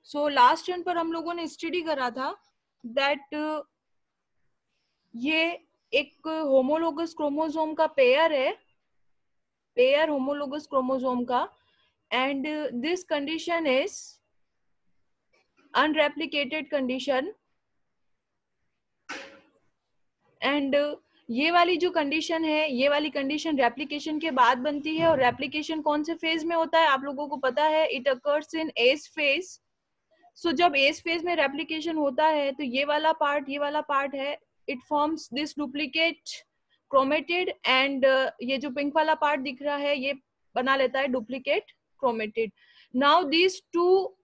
So last turn पर हम लोगों ने स्टडी करा था दैट ये एक होमोलोगस क्रोमोसोम का पेयर है, पेयर होमोलोगस क्रोमोसोम का, and this condition is unreplicated condition. And ये वाली जो कंडीशन है, ये वाली कंडीशन रेप्लिकेशन के बाद बनती है, और रेप्लिकेशन कौन से फेज में होता है आप लोगों को पता है, it occurs in S phase. So जब एस फेज में रेप्लिकेशन होता है तो ये वाला पार्ट है, it forms this duplicate chromatid, and ये जो पिंक वाला पार्ट दिख रहा है ये बना लेता है duplicate chromatid. Now these two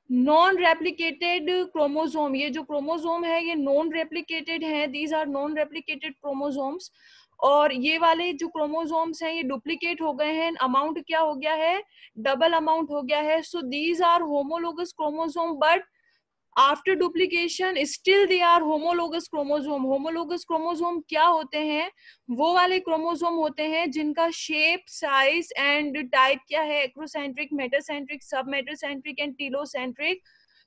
non replicated chromosome, ये जो क्रोमोसोम है ये नॉन रेप्लिकेटेड है, these are non replicated chromosomes, और ये वाले जो क्रोमोसोम्स हैं ये डुप्लीकेट हो गए हैं, अमाउंट क्या हो गया है, डबल अमाउंट हो गया है। So these are homologous chromosome, but after duplication still they are homologous chromosome. Homologous chromosome क्या होते हैं, वो वाले क्रोमोसोम होते हैं जिनका शेप, साइज एंड टाइप क्या है, एक्रोसेंट्रिक, मेटासेंट्रिक, सब मेटासेंट्रिक एंड टीलोसेंट्रिक,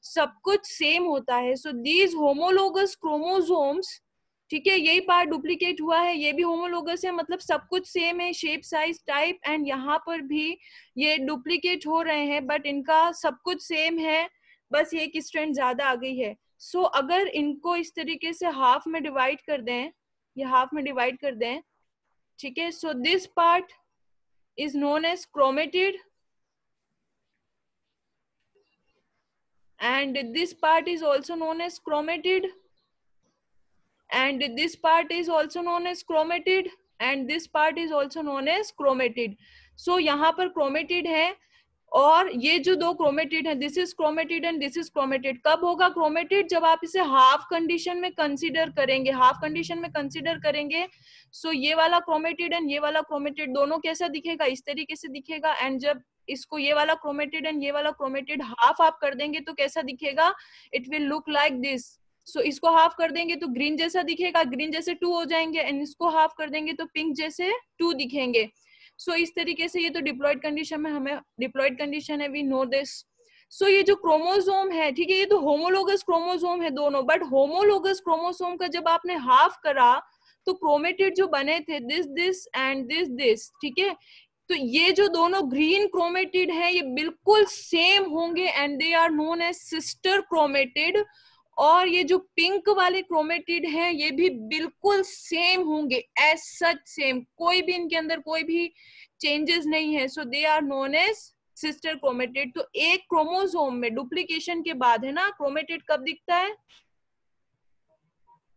सब कुछ सेम होता है। सो दीज होमोलोगस क्रोमोसोम्स, ठीक है, यही पार्ट डुप्लीकेट हुआ है, ये भी होमोलोगस है, मतलब सब कुछ सेम है, शेप, साइज, टाइप, एंड यहाँ पर भी ये डुप्लीकेट हो रहे हैं, बट इनका सब कुछ सेम है, बस ये एक स्ट्रैंड ज्यादा आ गई है। सो अगर इनको इस तरीके से हाफ में डिवाइड कर दें, ये हाफ में डिवाइड कर दें, ठीक है, so this part is known as chromatid and this part is also known as chromatid, and this part is also known as chromatid, and this part is also known as chromatid. So यहाँ पर chromatid है, और ये जो दो chromatid है, this is chromatid and this is chromatid. कब होगा क्रोमेटिड, जब आप इसे हाफ कंडीशन में कंसीडर करेंगे, हाफ कंडीशन में कंसीडर करेंगे। सो ये वाला क्रोमेटिड एंड ये वाला क्रोमेटिड दोनों कैसा दिखेगा, इस तरीके से दिखेगा, एंड जब इसको ये वाला क्रोमेटिड एंड ये वाला क्रोमेटिड हाफ आप कर देंगे तो कैसा दिखेगा, it will look like this. So इसको हाफ कर देंगे तो ग्रीन जैसा दिखेगा, ग्रीन जैसे 2 हो जाएंगे, एंड इसको हाफ कर देंगे तो पिंक जैसे 2 दिखेंगे। सो इस तरीके से ये तो डिप्लॉयड कंडीशन में, हमें डिप्लॉयड कंडीशन है, वी नो दिस। सो ये जो क्रोमोसोम है, ठीक है, ये तो होमोलोगस क्रोमोसोम है दोनों, बट होमोलोगस क्रोमोसोम का जब आपने हाफ करा तो क्रोमेटिड जो बने थे this this and this this, ठीक है, तो ये जो दोनों ग्रीन क्रोमेटिड है ये बिल्कुल सेम होंगे, and they are known as sister chromatid, और ये जो पिंक वाले क्रोमेटिड हैं ये भी बिल्कुल सेम होंगे, एज सच सेम, कोई भी इनके अंदर कोई भी चेंजेस नहीं है। So they are known as sister chromatid. तो एक क्रोमोसोम में डुप्लीकेशन के बाद है ना, क्रोमेटिड कब दिखता है,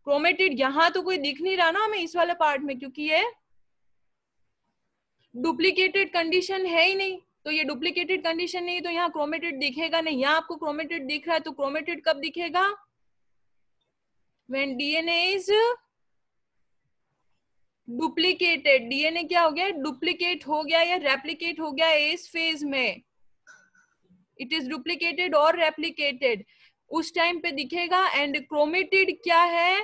क्रोमेटिड यहाँ तो कोई दिख नहीं रहा ना हमें इस वाले पार्ट में, क्योंकि ये डुप्लीकेटेड कंडीशन है ही नहीं, तो ये डुप्लीकेटेड कंडीशन नहीं तो यहाँ क्रोमेटिड दिखेगा नहीं। यहाँ आपको क्रोमेटिड दिख रहा है, तो क्रोमेटिड कब दिखेगा, when DNA is duplicated, DNA क्या हो गया, डुप्लीकेट हो गया या रेप्लिकेट हो गया एस फेज में, इट इज डुप्लीकेटेड और रेप्लिकेटेड, उस टाइम पे दिखेगा। एंड क्रोमेटिड क्या है,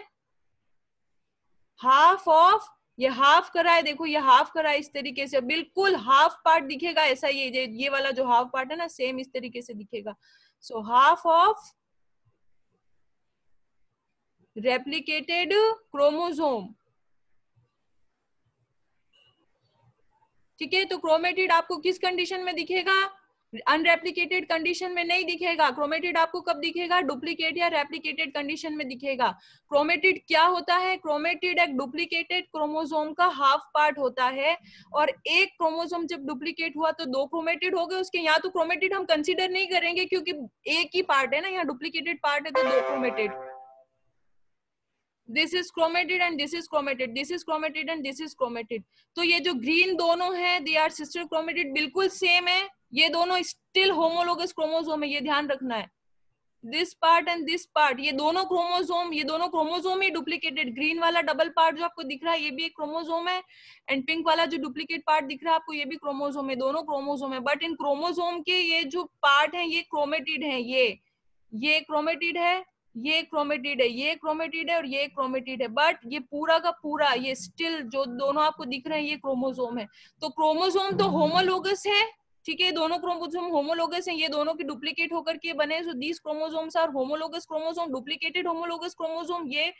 हाफ ऑफ, ये हाफ करा है, देखो ये हाफ करा है इस तरीके से, बिल्कुल हाफ पार्ट दिखेगा ऐसा, ये वाला जो हाफ पार्ट है ना सेम इस तरीके से दिखेगा। So half of replicated chromosome, ठीक है, तो क्रोमेटिड आपको किस कंडीशन में दिखेगा, अनरेप्लिकेटेड कंडीशन में नहीं दिखेगा। क्रोमेटिड आपको कब दिखेगा, डुप्लीकेट या रेप्लिकेटेड कंडीशन में दिखेगा। क्रोमेटिड क्या होता है, क्रोमेटिड एक डुप्लीकेटेड क्रोमोसोम का हाफ पार्ट होता है, और एक क्रोमोसोम जब डुप्लीकेट हुआ तो 2 क्रोमेटिड हो गए उसके, यहाँ तो क्रोमेटिड हम कंसीडर नहीं करेंगे क्योंकि एक ही पार्ट है ना, यहाँ डुप्लीकेटेड पार्ट है तो 2 chromatid, this is chromatid and this is chromatid, this is chromatid and this is chromatid. तो ये जो ग्रीन दोनों है दे आर सिस्टर क्रोमेटिड, बिल्कुल सेम है, ये दोनों स्टिल होमोलोगस क्रोमोसोम है, ये ध्यान रखना है। This part and this part, ये दोनों क्रोमोसोम ही डुप्लीकेटेड, ग्रीन वाला डबल पार्ट जो आपको दिख रहा है ये भी एक क्रोमोसोम है, एंड पिंक वाला जो डुप्लीकेट पार्ट दिख रहा है आपको ये भी क्रोमोसोम है, दोनों क्रोमोसोम है, बट इन क्रोमोसोम के ये जो पार्ट है ये क्रोमेटिड है, ये क्रोमेटिड है, ये क्रोमेटिड है, ये क्रोमेटिड है और ये क्रोमेटिड है, बट ये पूरा का पूरा ये स्टिल जो दोनों आपको दिख रहे हैं ये क्रोमोसोम है। तो क्रोमोसोम तो होमोलोगस है, ठीक है, दोनों क्रोमोसोम होमोलोगस हैं, ये दोनों की डुप्लीकेट होकर के बने, so these chromosomes are homologous chromosome, duplicated homologous chromosome, ये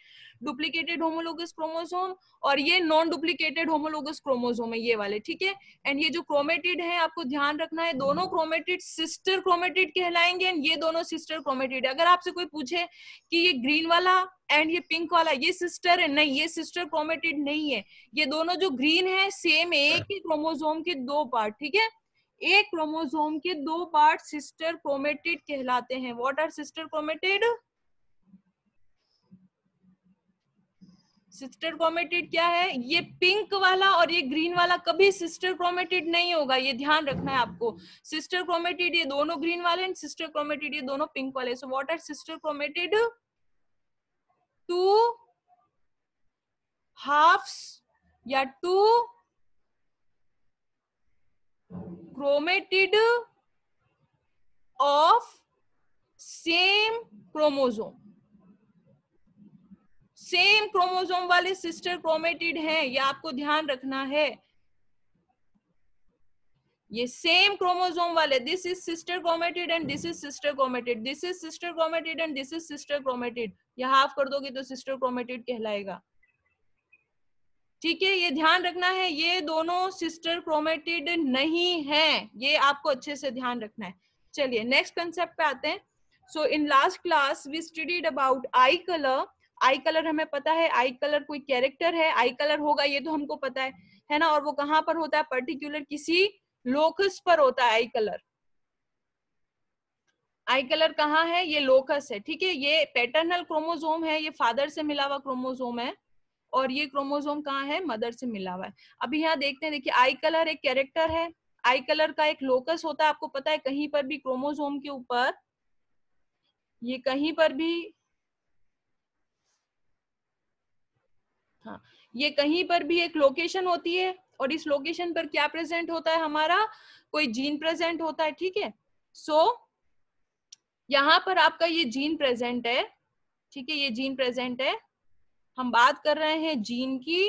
डुप्लीकेटेड होमोलोगस क्रोमोसोम, और ये नॉन डुप्लीकेटेड होमोलोगस क्रोमोसोम है ये वाले, ठीक है। एंड ये जो क्रोमेटिड है आपको ध्यान रखना है, दोनों क्रोमेटिड सिस्टर क्रोमेटिड कहलाएंगे, एंड ये दोनों सिस्टर क्रोमेटिड। अगर आपसे कोई पूछे कि ये ग्रीन वाला एंड ये पिंक वाला ये सिस्टर है, नहीं, ये सिस्टर क्रोमेटिड नहीं है, ये दोनों जो ग्रीन है सेम एक ही क्रोमोसोम के दो पार्ट, ठीक है, एक क्रोमोसोम के दो पार्ट सिस्टर क्रोमेटिड कहलाते हैं। What are sister chromatid? Sister chromatid क्या है? ये पिंक वाला और ये ग्रीन वाला कभी सिस्टर क्रोमेटिड नहीं होगा, ये ध्यान रखना है आपको। सिस्टर क्रोमेटिड ये दोनों ग्रीन वाले एंड सिस्टर क्रोमेटिड ये दोनों पिंक वाले। So what are sister chromatid? Two halves या two chromatid of same chromosome, same chromosome वाले सिस्टर क्रोमेटिड हैं, ये आपको ध्यान रखना है। ये सेम क्रोमोसोम वाले, this is sister chromatid and this is sister chromatid, this is sister chromatid and this is sister chromatid, ये हाफ कर दोगे तो सिस्टर क्रोमेटिड कहलाएगा, ठीक है। ये ध्यान रखना है, ये दोनों सिस्टर क्रोमेटिड नहीं है, ये आपको अच्छे से ध्यान रखना है। चलिए नेक्स्ट कंसेप्ट पे आते हैं। So in last class we studied about eye colour. Eye colour हमें पता है, आई कलर कोई कैरेक्टर है, आई कलर होगा ये तो हमको पता है ना, और वो कहाँ पर होता है? पर्टिकुलर किसी लोकस पर होता है आई कलर। आई कलर कहाँ है? ये लोकस है, ठीक है। ये पैटर्नल क्रोमोसोम है, ये फादर से मिला हुआ क्रोमोसोम है, और ये क्रोमोसोम कहाँ है? मदर से मिला हुआ है। अभी यहाँ देखते हैं, देखिए आई कलर एक कैरेक्टर है, आई कलर का एक लोकस होता है, आपको पता है कहीं पर भी क्रोमोसोम के ऊपर, ये कहीं पर भी, हाँ, ये कहीं पर भी एक लोकेशन होती है, और इस लोकेशन पर क्या प्रेजेंट होता है? हमारा कोई जीन प्रेजेंट होता है, ठीक है। सो यहाँ पर आपका ये जीन प्रेजेंट है, ठीक है, ये जीन प्रेजेंट है, हम बात कर रहे हैं जीन की,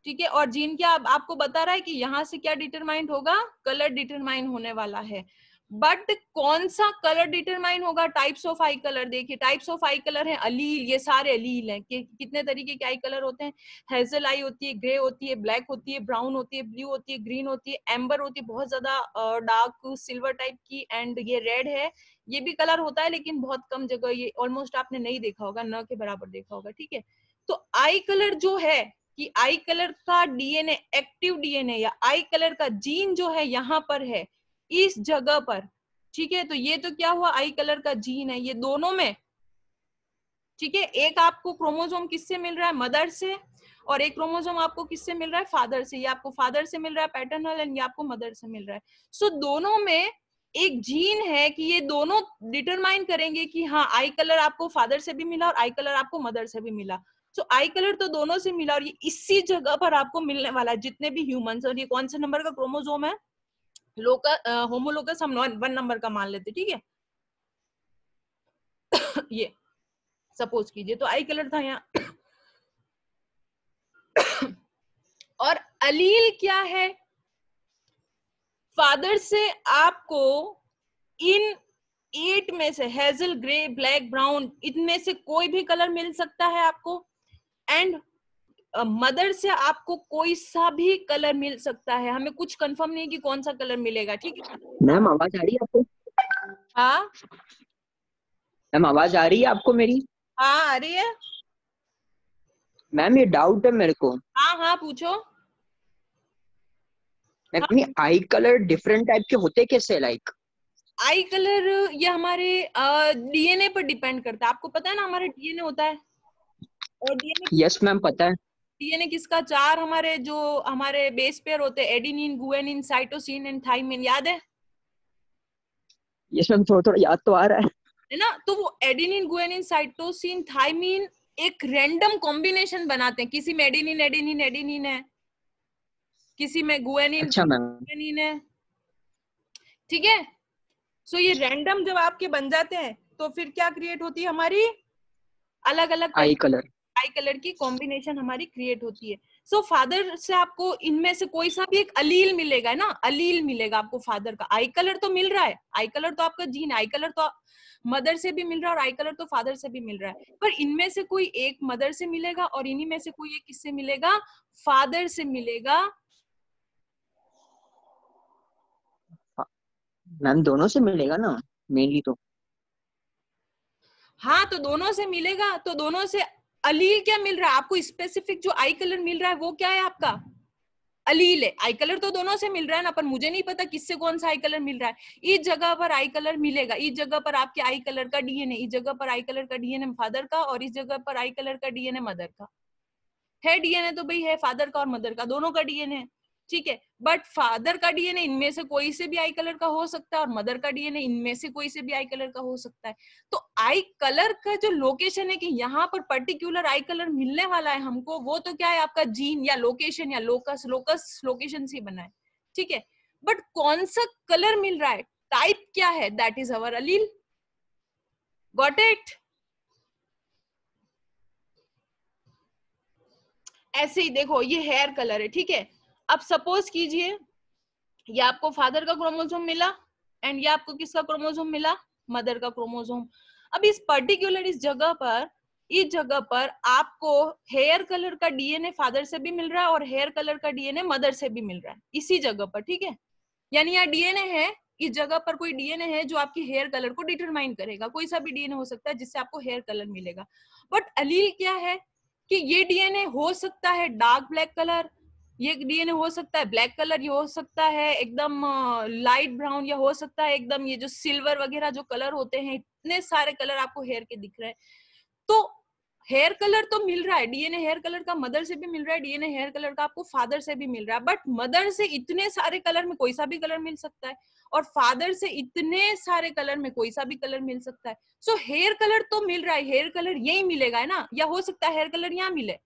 ठीक है। और जीन क्या आपको बता रहा है कि यहाँ से क्या डिटरमाइन होगा? कलर डिटरमाइन होने वाला है। बट कौन सा कलर डिटरमाइन होगा? Types of I colour. देखिए टाइप्स ऑफ आई कलर है अलील, ये सारे अलील हैं कि कितने तरीके के आई कलर होते हैं। हेजल आई होती है, ग्रे होती है, ब्लैक होती है, ब्राउन होती है, ब्लू होती है, ग्रीन होती है, एम्बर होती है, बहुत ज्यादा डार्क सिल्वर टाइप की, एंड ये रेड है। ये भी कलर होता है लेकिन बहुत कम जगह, ये ऑलमोस्ट आपने नहीं देखा होगा, न के बराबर देखा होगा, ठीक है। तो आई कलर जो है कि आई कलर का डीएनए, एक्टिव डीएनए या आई कलर का जीन जो है यहाँ पर है, इस जगह पर, ठीक है। तो ये तो क्या हुआ? आई कलर का जीन है, ये दोनों में, ठीक है। एक आपको क्रोमोसोम किससे मिल रहा है? मदर से, और एक क्रोमोसोम आपको किससे मिल रहा है? फादर से। ये आपको फादर से मिल रहा है पैटर्नल, एंड ये आपको मदर से मिल रहा है। सो दोनों में एक जीन है कि ये दोनों डिटरमाइन करेंगे कि हाँ आई कलर आपको फादर से भी मिला और आई कलर आपको मदर से भी मिला। सो आई कलर तो दोनों से मिला, और ये इसी जगह पर आपको मिलने वाला है जितने भी ह्यूमंस। और ये कौन से नंबर का क्रोमोसोम है? होमोलोगस हम 1 नंबर का मान लेते, ठीक है। ये सपोज कीजिए, तो आई कलर था यहाँ। और अलील क्या है? फादर से आपको इन 8 में से हेजल, ग्रे, ब्लैक, ब्राउन, इनमें से कोई भी कलर मिल सकता है आपको, एंड मदर से आपको कोई सा भी कलर मिल सकता है। हमें कुछ कंफर्म नहीं कि कौन सा कलर मिलेगा, ठीक है। मैम आवाज आ रही है आपको? हाँ मैम आवाज आ रही है आपको मेरी? हाँ आ रही है। मैम ये डाउट है मेरे को। हाँ हाँ पूछो। मैम ये आई कलर डिफरेंट टाइप के होते कैसे? लाइक आई कलर ये हमारे डीएनए पर डिपेंड करता है। आपको पता है ना हमारे डीएनए होता है, और डीएनए, यस मैम पता है। डीएनए किसका? 4 हमारे जो हमारे बेस पेयर होते हैं, adenine, guanine, cytosine and thymine, याद है? यस मैम थोड़ा थोड़ा याद तो आ रहा है ना। तो वो एडेनिन, गुआनिन, साइटोसिन, थाइमिन एक रैंडम कॉम्बिनेशन बनाते हैं। किसी में एडेनिन एडेनिन एडेनिन है, किसी में गुआनिन अच्छा मैम। गुआनिन है, ठीक है। सो ये रैंडम जब आपके बन जाते हैं तो फिर क्या क्रिएट होती है? हमारी अलग अलग आई कलर। आई कलर की कॉम्बिनेशन हमारी क्रिएट होती है। सो फादर से आपको इनमें से कोई सा भी एक अलील मिलेगा ना, अलील मिलेगा आपको फादर का। आई कलर तो मिल रहा है, आई कलर तो आपका जीन, आई कलर तो मदर से भी मिल रहा है और आई कलर तो फादर से भी मिल रहा है, पर इनमें से कोई एक मदर से मिलेगा और इन्हीं में से कोई एक किससे मिलेगा, फादर से मिलेगा। मैम दोनों से मिलेगा ना मेनली तो। हाँ तो दोनों से मिलेगा, तो दोनों से अलील क्या मिल रहा है आपको, स्पेसिफिक जो आई कलर मिल रहा है वो क्या है आपका, अलील है। आई कलर तो दोनों से मिल रहा है ना, पर मुझे नहीं पता किससे कौन सा आई कलर मिल रहा है। इस जगह पर आई कलर मिलेगा, इस जगह पर आपके आई कलर का डीएनए, इस जगह पर आई कलर का डीएनए फादर का, और इस जगह पर आई कलर का डीएनए मदर का है। डीएनए तो भाई है फादर का और मदर का, दोनों का डीएनए, ठीक है। बट फादर का डीएनए इनमें से कोई से भी आई कलर का हो सकता है और मदर का डीएनए इनमें से कोई से भी आई कलर का हो सकता है। तो आई कलर का जो लोकेशन है कि यहाँ पर पर्टिकुलर आई कलर मिलने वाला है हमको, वो तो क्या है आपका जीन या लोकेशन या लोकस, लोकस लोकेशन से बना है, ठीक है। बट कौन सा कलर मिल रहा है, टाइप क्या है, that is our allele. Got it. ऐसे ही देखो ये हेयर कलर है, ठीक है। अब सपोज कीजिए ये आपको फादर का क्रोमोसोम मिला एंड ये आपको किसका क्रोमोसोम मिला, मदर का क्रोमोसोम। अब इस पर्टिकुलर इस जगह पर आपको हेयर कलर का डीएनए फादर से भी मिल रहा है और हेयर कलर का डीएनए मदर से भी मिल रहा है इसी जगह पर, ठीक है। यानी यहाँ डीएनए है, इस जगह पर कोई डीएनए है जो आपकी हेयर कलर को डिटरमाइन करेगा। कोई सा भी डीएनए हो सकता है जिससे आपको हेयर कलर मिलेगा। बट अलील क्या है कि ये डीएनए हो सकता है डार्क ब्लैक कलर, ये डीएनए हो सकता है ब्लैक कलर, ये हो सकता है एकदम लाइट ब्राउन, या हो सकता है एकदम ये जो सिल्वर वगैरह जो कलर होते हैं, इतने सारे कलर आपको हेयर के दिख रहे हैं। तो हेयर कलर तो मिल रहा है, डीएनए हेयर कलर का मदर से भी मिल रहा है, डीएनए हेयर कलर का आपको फादर से भी मिल रहा है। बट मदर से इतने सारे कलर में कोई सा भी कलर मिल सकता है और फादर से इतने सारे कलर में कोई सा भी कलर मिल सकता है। सो हेयर कलर तो मिल रहा है, हेयर कलर यही मिलेगा है ना, या हो सकता है हेयर कलर यहाँ मिले,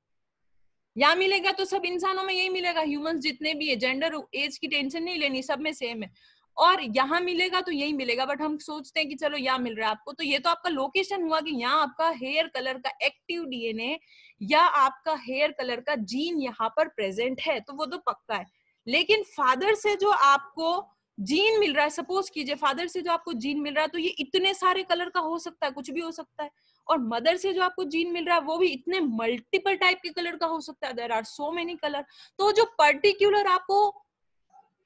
यहाँ मिलेगा तो सब इंसानों में यही मिलेगा, ह्यूमंस जितने भी है, जेंडर एज की टेंशन नहीं लेनी, सब में सेम है। और यहाँ मिलेगा तो यही मिलेगा। बट हम सोचते हैं कि चलो यहाँ मिल रहा है आपको, तो ये तो आपका लोकेशन हुआ कि यहाँ आपका हेयर कलर का एक्टिव डीएनए या आपका हेयर कलर का जीन यहाँ पर प्रेजेंट है, तो वो तो पक्का है। लेकिन फादर से जो आपको जीन मिल रहा है, सपोज कीजिए फादर से जो आपको जीन मिल रहा है तो ये इतने सारे कलर का हो सकता है, कुछ भी हो सकता है। और मदर से जो आपको जीन मिल रहा है वो भी इतने मल्टीपल टाइप के कलर का हो सकता है, there are so many colour. तो जो पर्टिकुलर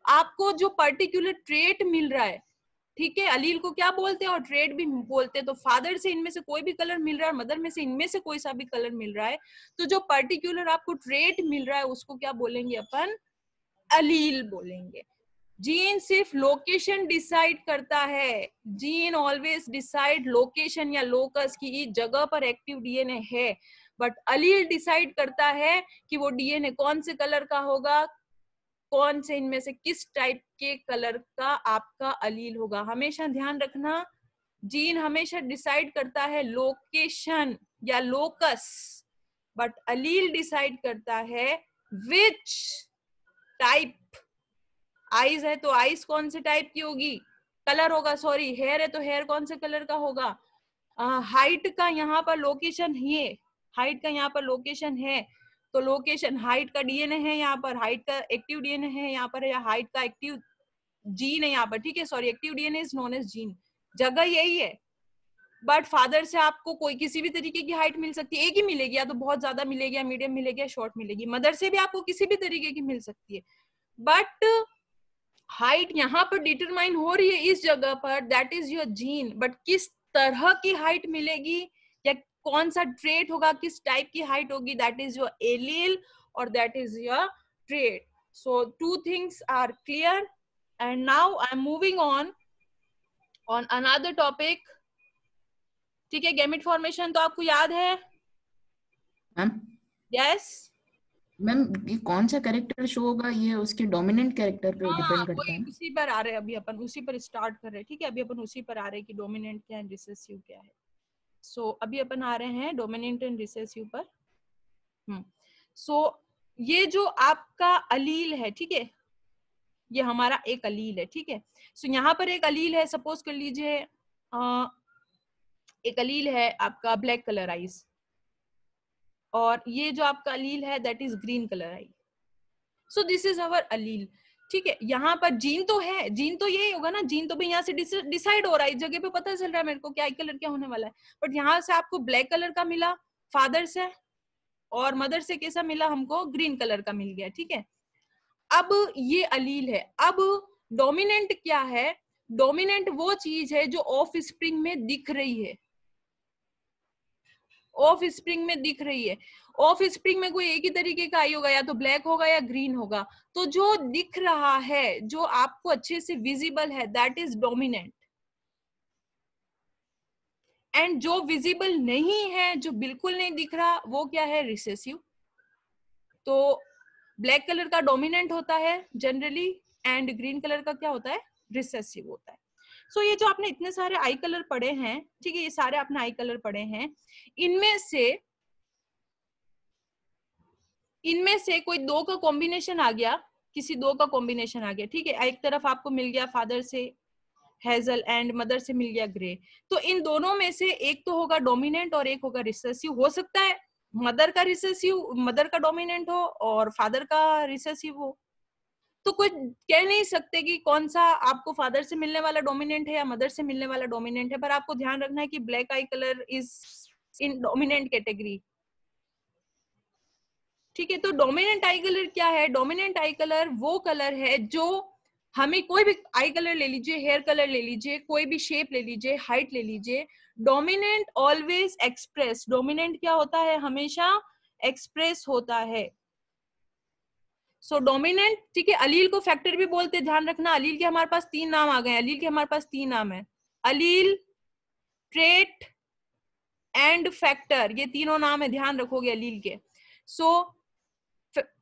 आपको जो पर्टिकुलर ट्रेट मिल रहा है, ठीक है, अलील को क्या बोलते हैं और ट्रेट भी बोलते हैं। तो फादर से इनमें से कोई भी कलर मिल रहा है, मदर में से इनमें से कोई सा भी कलर मिल रहा है, तो जो पर्टिकुलर आपको ट्रेट मिल रहा है उसको क्या बोलेंगे अपन, अलील बोलेंगे। जीन सिर्फ लोकेशन डिसाइड करता है, जीन ऑलवेज डिसाइड लोकेशन या लोकस की इस जगह पर एक्टिव डीएनए है। बट अलील डिसाइड करता है कि वो डीएनए कौन से कलर का होगा, कौन से इनमें से किस टाइप के कलर का आपका अलील होगा। हमेशा ध्यान रखना, जीन हमेशा डिसाइड करता है लोकेशन या लोकस, बट अलील डिसाइड करता है विच टाइप। आईज है तो आईज कौन से टाइप की होगी, कलर होगा, सॉरी हेयर है तो हेयर कौन से कलर का होगा। हाइट का यहाँ पर लोकेशन है, हाइट का यहाँ पर लोकेशन है, तो लोकेशन हाइट का डीएनए है यहाँ पर, हाइट का एक्टिव डीएनए है यहाँ पर, या हाइट का एक्टिव जीन है यहाँ पर, ठीक है, sorry active DNA is known as gene, जगह यही है। बट फादर से आपको कोई किसी भी तरीके की हाइट मिल सकती है, एक ही मिलेगी, या तो बहुत ज्यादा मिलेगी या मीडियम मिलेगी या शॉर्ट मिलेगी। मदर से भी आपको किसी भी तरीके की मिल सकती है, बट हाइट यहाँ पर डिटरमाइन हो रही है इस जगह पर, that is your gene. But किस तरह की हाइट मिलेगी या कौन सा ट्रेट होगा, किस टाइप की हाइट होगी, दैट इज योर एलील और that is your trait. So two things are clear and now I am moving on another topic, ठीक है। गैमेट फॉर्मेशन तो आपको याद है मैम। यस मैम ये कौन सा कैरेक्टर शो होगा, ये उसके डोमिनेंट कैरेक्टर पे डिपेंड करता है। उसी पर आ रहे हैं अभी अपन, उसी पर स्टार्ट कर रहे हैं, ठीक है। अभी अपन उसी पर आ रहे हैं कि डोमिनेंट क्या है, रिसेसिव क्या है। सो अभी अपन आ रहे हैं डोमिनेंट एंड रिसेसिव पर। सो ये जो आपका अलील है, ठीक है, ये हमारा एक अलील है, ठीक है। सो यहाँ पर एक अलील है, सपोज कर लीजिए एक अलील है आपका ब्लैक कलर आइज, और ये जो आपका अलील है that is green colour eye. So this is our allele. ठीक है, यहाँ पर जीन तो है, जीन तो यही होगा ना, जीन तो भी यहाँ से डिसाइड हो रहा है, इस जगह पे पता चल रहा है मेरे को क्या आई कलर क्या होने वाला है. बट यहाँ से आपको ब्लैक कलर का मिला फादर से, और मदर से कैसा मिला हमको, ग्रीन कलर का मिल गया. ठीक है, अब ये अलील है. अब डोमिनेंट क्या है, डोमिनेंट वो चीज है जो ऑफ स्प्रिंग में दिख रही है, ऑफ स्प्रिंग में दिख रही है. ऑफ स्प्रिंग में कोई एक ही तरीके का आई होगा, या तो ब्लैक होगा या ग्रीन होगा. तो जो दिख रहा है, जो आपको अच्छे से विजिबल है, दैट इज डोमिनेंट. एंड जो विजिबल नहीं है, जो बिल्कुल नहीं दिख रहा, वो क्या है, रिसेसिव. तो ब्लैक कलर का डोमिनेंट होता है जनरली, एंड ग्रीन कलर का क्या होता है, रिसेसिव होता है. सो ये जो आपने इतने सारे आई कलर पढ़े हैं, ठीक है, ये सारे आपने आई कलर पढ़े हैं, इनमें से कोई दो का कॉम्बिनेशन आ गया, किसी दो का कॉम्बिनेशन आ गया. ठीक है, एक तरफ आपको मिल गया फादर से हेजल एंड मदर से मिल गया ग्रे. तो इन दोनों में से एक तो होगा डोमिनेंट और एक होगा रिसेसिव. हो सकता है मदर का रिसेसिव, मदर का डोमिनेंट हो और फादर का रिसेसिव हो. तो कुछ कह नहीं सकते कि कौन सा आपको फादर से मिलने वाला डोमिनेंट है या मदर से मिलने वाला डोमिनेंट है. पर आपको ध्यान रखना है कि black I colour is in dominant category. ठीक है, तो डोमिनेंट आई कलर क्या है, डोमिनेंट आई कलर वो कलर है जो हमें, कोई भी आई कलर ले लीजिए, हेयर कलर ले लीजिए, कोई भी शेप ले लीजिए, हाइट ले लीजिए, डोमिनेंट ऑलवेज एक्सप्रेस. डोमिनेंट क्या होता है, हमेशा एक्सप्रेस होता है. सो डोमिनेंट. ठीक है, अलील को फैक्टर भी बोलते, ध्यान रखना. अलील के हमारे पास तीन नाम आ गए, अलील के हमारे पास तीन नाम है, अलील, ट्रेट एंड फैक्टर. ये तीनों नाम है, ध्यान रखोगे अलील के. सो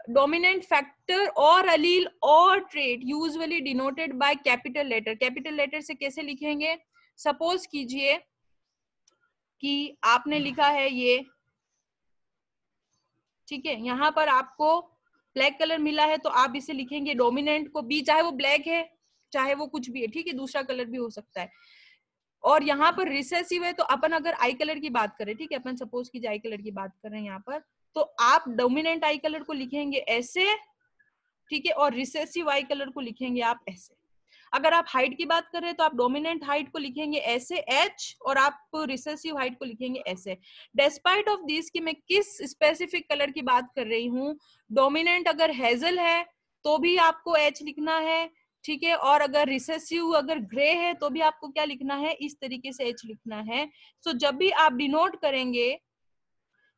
डोमिनेंट, फैक्टर और अलील और trait usually denoted by capital letter. Capital letter से कैसे लिखेंगे, सपोज कीजिए कि आपने लिखा है ये, ठीक है, यहाँ पर आपको ब्लैक कलर मिला है, तो आप इसे लिखेंगे डोमिनेंट को बी, चाहे वो ब्लैक है चाहे वो कुछ भी है. ठीक है, दूसरा कलर भी हो सकता है. और यहाँ पर रिसेसिव है, तो अपन अगर आई कलर की बात करें, ठीक है, अपन सपोज कीजिए आई कलर की बात कर रहे हैं यहाँ पर, तो आप डोमिनेंट आई कलर को लिखेंगे ऐसे, ठीक है, और रिसेसिव आई कलर को लिखेंगे आप ऐसे. अगर आप हाइट की बात करें तो आप डोमिनेंट हाइट को लिखेंगे ऐसे एच, और आप रिसेसिव हाइट को लिखेंगे ऐसे. डेस्पाइट ऑफ दिस कि मैं किस स्पेसिफिक कलर की बात कर रही हूँ, डोमिनेंट अगर हेजल है तो भी आपको एच लिखना है, ठीक है, और अगर रिसेसिव अगर ग्रे है तो भी आपको क्या लिखना है, इस तरीके से एच लिखना है. सो जब भी आप डिनोट करेंगे,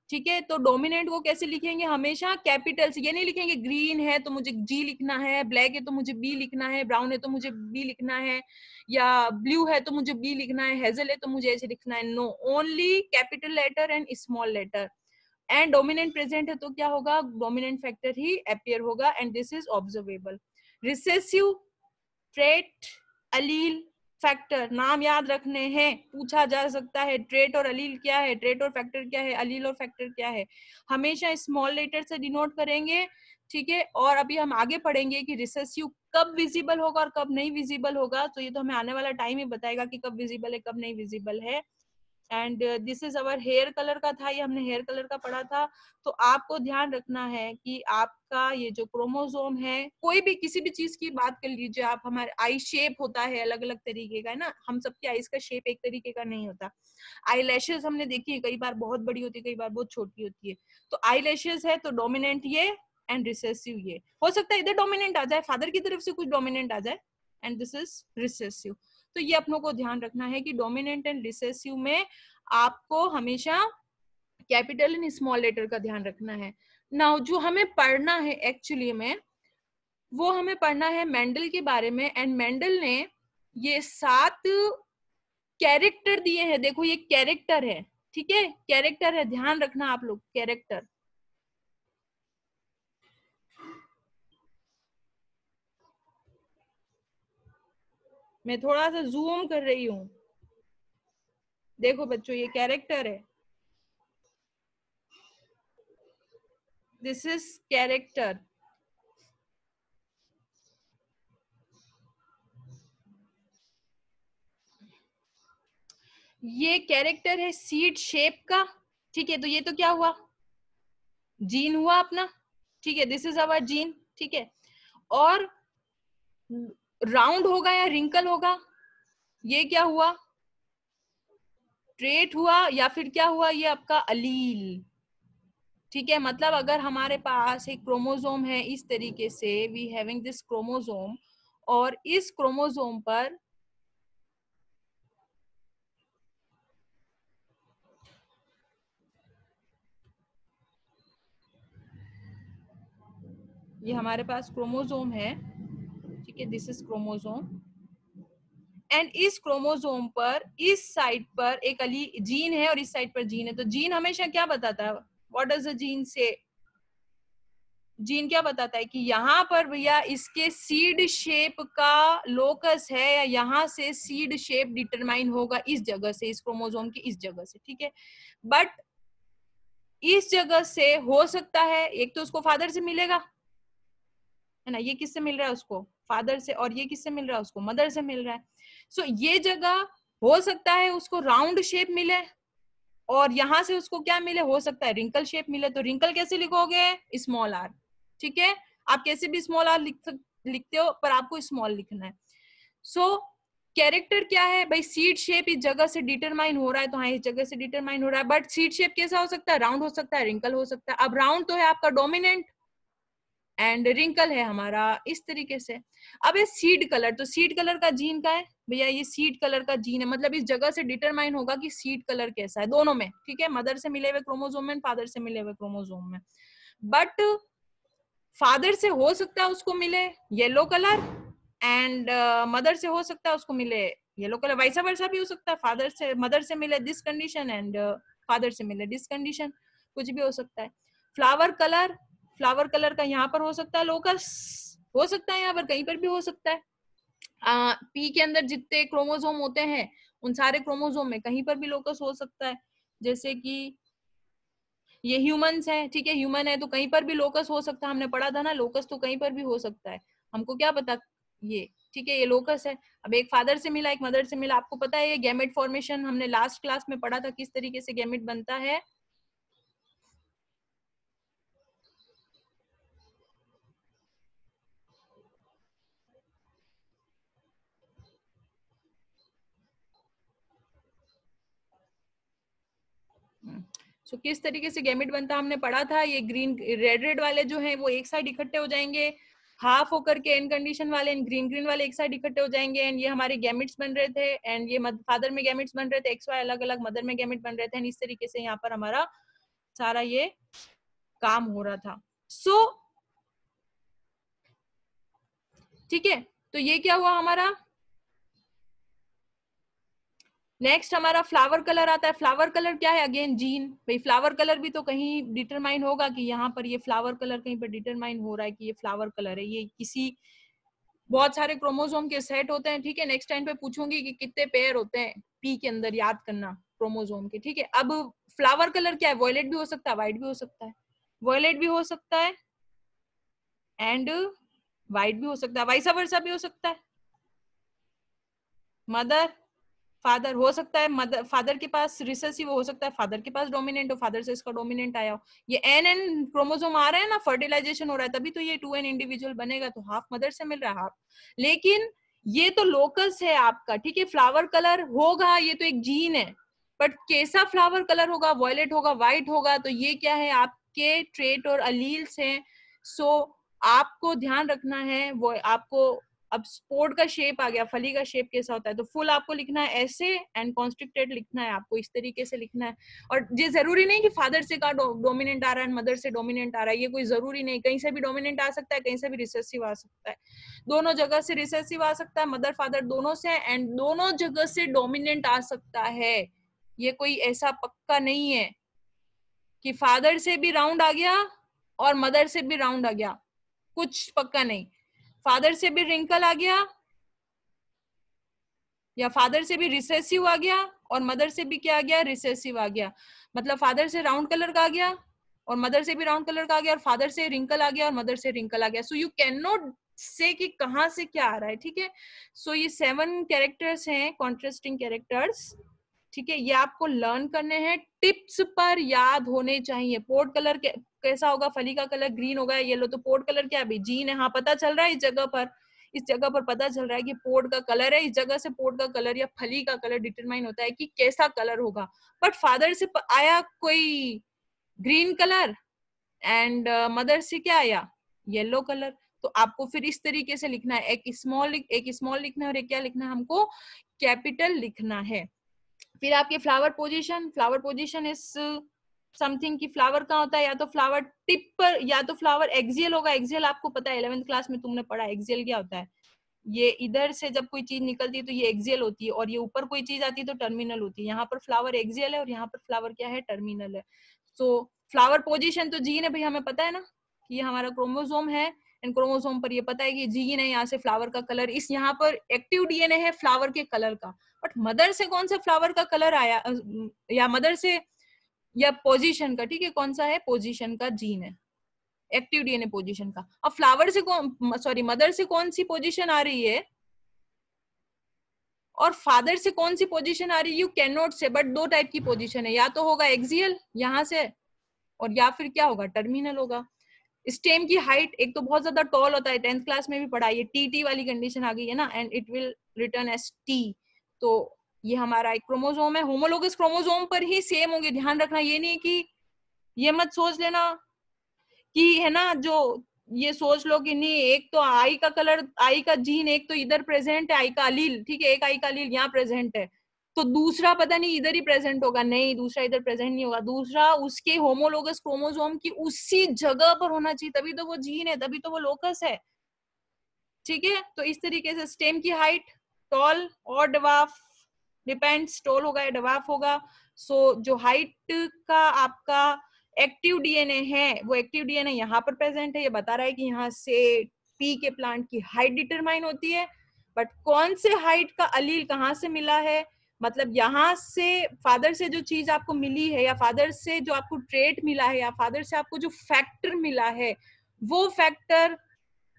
ठीक है, तो डोमिनेंट को कैसे लिखेंगे, हमेशा कैपिटल से. ये नहीं लिखेंगे ग्रीन है तो मुझे जी लिखना है, ब्लैक है तो मुझे बी लिखना है, ब्राउन है तो मुझे बी लिखना है, या ब्लू है तो मुझे बी लिखना है, हेजल है तो मुझे ऐसे लिखना है. No, only capital letter and small letter. And dominant present है तो क्या होगा, डोमिनेंट फैक्टर ही अपियर होगा, and this is observable. Recessive, trait, allele, factor नाम याद रखने हैं, पूछा जा सकता है. ट्रेट और अलील क्या है, ट्रेट और फैक्टर क्या है, अलील और फैक्टर क्या है, हमेशा स्मॉल लेटर से डिनोट करेंगे. ठीक है, और अभी हम आगे पढ़ेंगे कि रिसेसिव कब विजिबल होगा और कब नहीं विजिबल होगा. तो ये तो हमें आने वाला टाइम ही बताएगा कि कब विजिबल है कब नहीं विजिबल है. And this is our hair colour का था, ये हमने हेयर कलर का पढ़ा था. तो आपको ध्यान रखना है कि आपका ये जो क्रोमोसोम है, कोई भी किसी भी चीज की बात कर लीजिए आप, हमारे आई शेप होता है अलग अलग तरीके का, है ना, हम सबकी आईज का शेप एक तरीके का नहीं होता. आई लैशेज हमने देखी है, कई बार बहुत बड़ी होती है, कई बार बहुत छोटी होती है. तो आई लैशेज है तो डोमिनेंट ये एंड रिसेसिव ये. हो सकता है इधर डोमिनेंट आ जाए, फादर की तरफ से कुछ डोमिनेंट आ जाए, एंड दिस इज रिसेसिव. तो ये अपनों को ध्यान रखना है कि डोमिनेंट एंड रिसेसिव में आपको हमेशा कैपिटल एंड स्मॉल लेटर का ध्यान रखना है. नाउ जो हमें पढ़ना है एक्चुअली में, वो हमें पढ़ना है मेंडल के बारे में. एंड मेंडल ने ये 7 कैरेक्टर दिए हैं. देखो ये कैरेक्टर है, ठीक है, कैरेक्टर है, ध्यान रखना आप लोग, कैरेक्टर. मैं थोड़ा सा जूम कर रही हूं. देखो बच्चों ये कैरेक्टर है, दिस इज कैरेक्टर. ये कैरेक्टर है सीड शेप का. ठीक है, तो ये तो क्या हुआ, जीन हुआ अपना, ठीक है, दिस इज अवर जीन, ठीक है। और राउंड होगा या रिंकल होगा, ये क्या हुआ, ट्रेट हुआ या फिर क्या हुआ, ये आपका अलील, ठीक है। मतलब अगर हमारे पास एक क्रोमोसोम है इस तरीके से, वी हैविंग दिस क्रोमोसोम, और इस क्रोमोसोम पर ये हमारे पास क्रोमोसोम है, ठीक है, दिस इज क्रोमोसोम, एंड इस क्रोमोसोम पर इस साइड पर एक अली जीन है और इस साइड पर जीन है। तो जीन हमेशा क्या बताता है, व्हाट डज द जीन से, जीन क्या बताता है कि यहाँ पर भैया इसके सीड शेप का लोकस है, या यहाँ से सीड शेप डिटरमाइन होगा इस जगह से, इस क्रोमोसोम की इस जगह से, ठीक है। बट इस जगह से हो सकता है, एक तो उसको फादर से मिलेगा, है ना, ये किससे मिल रहा है उसको, फादर से, और ये किससे मिल रहा है उसको, मदर से मिल रहा है। सो ये जगह हो सकता है उसको राउंड शेप मिले, और यहां से उसको क्या मिले, हो सकता है रिंकल शेप मिले। तो रिंकल कैसे लिखोगे, स्मॉल आर, ठीक है। आप कैसे भी स्मॉल आर लिखते हो, पर आपको स्मॉल लिखना है। सो कैरेक्टर क्या है भाई, सीड शेप इस जगह से डिटरमाइन हो रहा है, तो हाँ इस जगह से डिटरमाइन हो रहा है। बट सीड शेप कैसा हो सकता है, राउंड हो सकता है, रिंकल हो सकता है। अब राउंड तो है आपका डोमिनेंट, एंड रिंकल है हमारा इस तरीके से। अब ये सीड कलर, तो सीड कलर का जीन का है भैया, ये सीड कलर का जीन है, मतलब इस जगह से डिटरमाइन होगा कि सीड कलर कैसा है दोनों में, ठीक है, मदर से मिले हुए क्रोमोसोम में, फादर से मिले हुए क्रोमोसोम में। बट फादर से हो सकता है उसको मिले येलो कलर, एंड मदर से हो सकता है उसको मिले येलो कलर, वैसा वर्सा भी हो सकता है, फादर से मदर से मिले दिस कंडीशन, एंड फादर से मिले दिस कंडीशन, कुछ भी हो सकता है। फ्लावर कलर, फ्लावर कलर का यहाँ पर हो सकता है लोकस, हो सकता है यहाँ पर कहीं पर भी हो सकता है। पी के अंदर जितने क्रोमोसोम होते हैं उन सारे क्रोमोसोम में कहीं पर भी लोकस हो सकता है। जैसे कि ये ह्यूमंस है, ठीक है, ह्यूमन है तो कहीं पर भी लोकस हो सकता है, हमने पढ़ा था ना, लोकस तो कहीं पर भी हो सकता है, हमको क्या पता, ये ठीक है, ये लोकस है। अब एक फादर से मिला, एक मदर से मिला, आपको पता है ये गैमेट फॉर्मेशन हमने लास्ट क्लास में पढ़ा था, किस तरीके से गैमेट बनता है। सो किस तरीके से गैमेट बनता हमने पढ़ा था। ये ग्रीन रेड रेड वाले जो हैं वो एक साइड इकट्ठे हो जाएंगे, हाफ होकर के एन कंडीशन वाले, एंड ग्रीन ग्रीन वाले एक साइड इकट्ठे हो जाएंगे, एंड ये हमारे गैमेट्स बन रहे थे, एंड ये फादर में गैमेट्स बन रहे थे, एक्स वाई अलग अलग, मदर में गैमेट बन रहे थे, एंड इस तरीके से यहाँ पर हमारा सारा ये काम हो रहा था। सो ठीक है, तो ये क्या हुआ हमारा। नेक्स्ट हमारा फ्लावर कलर आता है। फ्लावर कलर क्या है, अगेन जीन, भाई फ्लावर कलर भी तो कहीं डिटरमाइन होगा कि यहाँ पर ये फ्लावर कलर कहीं पर डिटरमाइन हो रहा है कि ये फ्लावर कलर है, ये किसी बहुत सारे क्रोमोसोम के सेट होते हैं, ठीक है। नेक्स्ट टाइम पे पूछूंगी कि कितने पेयर होते हैं पी के अंदर, याद करना क्रोमोसोम के, ठीक है। अब फ्लावर कलर क्या है, वॉयलेट भी हो सकता है, व्हाइट भी हो सकता है, वॉयलेट भी हो सकता है एंड व्हाइट भी हो सकता है, वाइसा वर्सा भी हो सकता है, मदर फादर हो सकता है, मदर फादर के पास रिसेसिव हो सकता है, फादर के पास डोमिनेंट हो, फादर से इसका डोमिनेंट आया हो। ये एन क्रोमोसोम आ रहा है ना, फर्टिलाइजेशन हो रहा है, तभी तो ये 2n इंडिविजुअल बनेगा, तो हाफ मदर से मिल रहा है हाफ। लेकिन ये तो लोकस है आपका, ठीक है। फ्लावर कलर होगा, ये तो एक जीन है, बट कैसा फ्लावर कलर होगा, वॉयलेट होगा, व्हाइट होगा, तो ये क्या है, आपके ट्रेट और अलील्स हैं। सो आपको ध्यान रखना है, वो आपको अब स्पोर्ट का शेप आ गया, फली का शेप कैसा होता है, तो फुल आपको लिखना है ऐसे, एंड कॉन्स्ट्रिक्टेड लिखना है आपको इस तरीके से लिखना है। और ये जरूरी नहीं कि फादर से का डोमिनेंट आ रहा है, मदर से डोमिनेंट आ रहा है, ये कोई जरूरी नहीं, कहीं से भी डोमिनेंट आ सकता है, कहीं से भी रिसेसिव आ सकता है, दोनों जगह से रिसेसिव आ सकता है, मदर फादर दोनों से, एंड दोनों जगह से डोमिनेंट आ सकता है। ये कोई ऐसा पक्का नहीं है कि फादर से भी राउंड आ गया और मदर से भी राउंड आ गया, कुछ पक्का नहीं। फादर से भी रिंकल आ गया, या फादर से भी रिसेसिव आ गया और मदर से भी क्या आ गया, रिसेसिव आ गया। मतलब फादर से राउंड कलर का आ गया और मदर से भी राउंड कलर का आ गया, और फादर से रिंकल आ गया और मदर से रिंकल आ गया। सो यू कैन नॉट से कि कहां से क्या आ रहा है, ठीक है। सो ये 7 कैरेक्टर्स हैं, कॉन्ट्रास्टिंग कैरेक्टर्स, ठीक है, ये आपको लर्न करने हैं, टिप्स पर याद होने चाहिए। पोर्ट कलर कैसा होगा, फली का कलर ग्रीन होगा, येलो, तो पोर्ट कलर क्या है, जीन है। हाँ पता चल रहा है इस जगह पर पता चल रहा है कि पोर्ट का कलर है, इस जगह से पोर्ट का कलर या फली का कलर डिटरमाइन होता है कि कैसा कलर होगा। बट फादर से आया कोई ग्रीन कलर एंड मदर से क्या आया, येलो कलर। तो आपको फिर इस तरीके से लिखना है, एक स्मॉल लिखना है और एक क्या लिखना है, हमको कैपिटल लिखना है। फिर आपके फ्लावर पोजीशन इज समथिंग की फ्लावर कहाँ होता है, या तो फ्लावर टिप पर या तो फ्लावर एक्सियल होगा। एक्सियल आपको पता है 11th क्लास में तुमने पढ़ा, एक्सियल क्या होता है, ये इधर से जब कोई चीज निकलती है तो ये एक्सियल होती है, और ये ऊपर कोई चीज आती है तो टर्मिनल होती है। यहाँ पर फ्लावर एक्सियल है और यहाँ पर फ्लावर क्या है, टर्मिनल है। सो फ्लावर पोजीशन तो जीन है भाई, हमें पता है ना कि ये हमारा क्रोमोसोम है, एंड क्रोमोसोम पर ये पता है कि जीन है, यहाँ से फ्लावर का कलर, इस यहाँ पर एक्टिव डीएनए है फ्लावर के कलर का। बट मदर से कौन सा फ्लावर का कलर आया, या मदर से या पोजीशन का, ठीक है, कौन सा है, पोजीशन का जीन है, एक्टिव डीएनए पोजीशन का। अब फ्लावर से मदर से कौन सी पोजीशन आ रही है और फादर से कौन सी पोजीशन आ रही है, यू कैन नॉट से, बट दो टाइप की पोजीशन है, या तो होगा एक्सियल यहाँ से, और या फिर क्या होगा, टर्मिनल होगा। स्टेम की हाइट, एक तो बहुत ज्यादा टॉल होता है, 10th क्लास में भी पढ़ा, ये टी वाली कंडीशन आ गई है ना, and it will return as T. तो ये हमारा एक क्रोमोसोम है, होमोलोगस क्रोमोसोम पर ही सेम होंगे, ध्यान रखना। ये नहीं कि ये मत सोच लेना कि है ना, जो ये सोच लो कि नहीं एक तो आई का कलर, आई का जीन एक तो इधर प्रेजेंट है, आई का अलील, ठीक है, एक आई का अलील यहाँ प्रेजेंट है, तो दूसरा पता नहीं इधर ही प्रेजेंट होगा, नहीं दूसरा इधर प्रेजेंट नहीं होगा, दूसरा उसके होमोलोगस क्रोमोसोम की उसी जगह पर होना चाहिए, तभी तो वो जीन है, तभी तो वो लोकस है, ठीक है। तो इस तरीके से स्टेम की हाइट, टॉल और डवार्फ, डिपेंड्स, टॉल होगा या डवार्फ होगा। सो जो हाइट का आपका एक्टिव डीएनए है, वो एक्टिव डीएनए यहाँ पर प्रेजेंट है, ये बता रहा है कि यहाँ से पी के प्लांट की हाइट डिटरमाइन होती है। बट कौन से हाइट का अलील कहाँ से मिला है, मतलब यहाँ से फादर से जो चीज आपको मिली है, या फादर से जो आपको ट्रेट मिला है, या फादर से आपको जो फैक्टर मिला है, वो फैक्टर